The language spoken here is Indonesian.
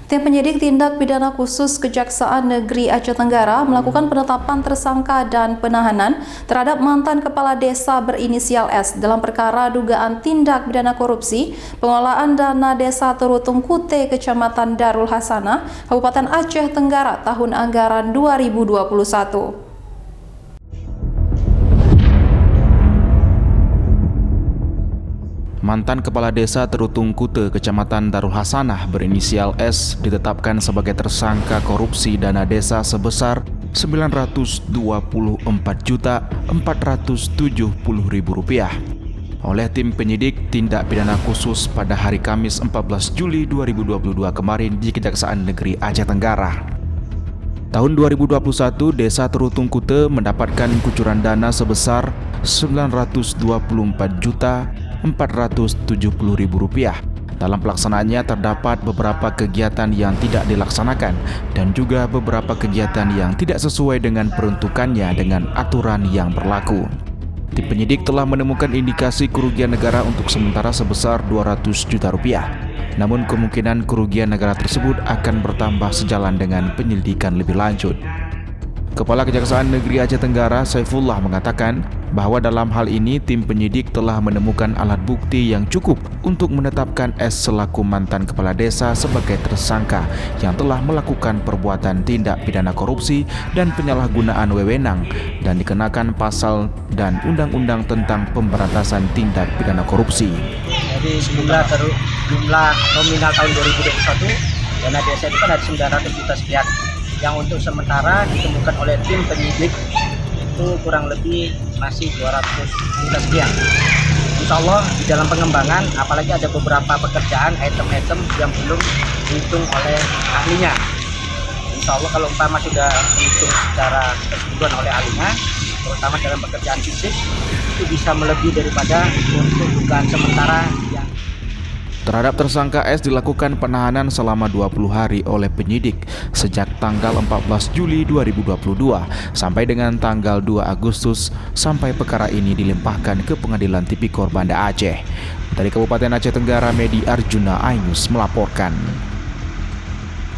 Tim penyidik tindak pidana khusus Kejaksaan Negeri Aceh Tenggara melakukan penetapan tersangka dan penahanan terhadap mantan kepala desa berinisial S dalam perkara dugaan tindak pidana korupsi pengelolaan dana desa Terutung Kute, Kecamatan Darul Hasanah, Kabupaten Aceh Tenggara tahun anggaran 2021. Mantan Kepala Desa Terutung Kute, Kecamatan Darul Hasanah berinisial S ditetapkan sebagai tersangka korupsi dana desa sebesar Rp924.470.000 oleh tim penyidik tindak pidana khusus pada hari Kamis 14 Juli 2022 kemarin di Kejaksaan Negeri Aceh Tenggara. Tahun 2021, Desa Terutung Kute mendapatkan kucuran dana sebesar Rp924.470.000. Dalam pelaksanaannya terdapat beberapa kegiatan yang tidak dilaksanakan dan juga beberapa kegiatan yang tidak sesuai dengan peruntukannya dengan aturan yang berlaku. Tim penyidik telah menemukan indikasi kerugian negara untuk sementara sebesar Rp200 juta. Namun kemungkinan kerugian negara tersebut akan bertambah sejalan dengan penyelidikan lebih lanjut. Kepala Kejaksaan Negeri Aceh Tenggara, Saifullah, mengatakan bahwa dalam hal ini tim penyidik telah menemukan alat bukti yang cukup untuk menetapkan S selaku mantan kepala desa sebagai tersangka yang telah melakukan perbuatan tindak pidana korupsi dan penyalahgunaan wewenang dan dikenakan pasal dan undang-undang tentang pemberantasan tindak pidana korupsi. Jadi jumlah nominal tahun 2021 dana desa itu kan ada 900 juta sekian. Yang untuk sementara ditemukan oleh tim penyidik itu kurang lebih masih 200 juta sekian. Insya Allah di dalam pengembangan, apalagi ada beberapa pekerjaan item-item yang belum dihitung oleh ahlinya. Insya Allah kalau umpama sudah dihitung secara keseluruhan oleh ahlinya, terutama dalam pekerjaan fisik, itu bisa melebihi daripada untuk dugaan sementara yang terhadap tersangka S dilakukan penahanan selama 20 hari oleh penyidik sejak tanggal 14 Juli 2022 sampai dengan tanggal 2 Agustus sampai perkara ini dilimpahkan ke Pengadilan Tipikor Banda Aceh. Dari Kabupaten Aceh Tenggara, Medi Arjuna Ainus melaporkan.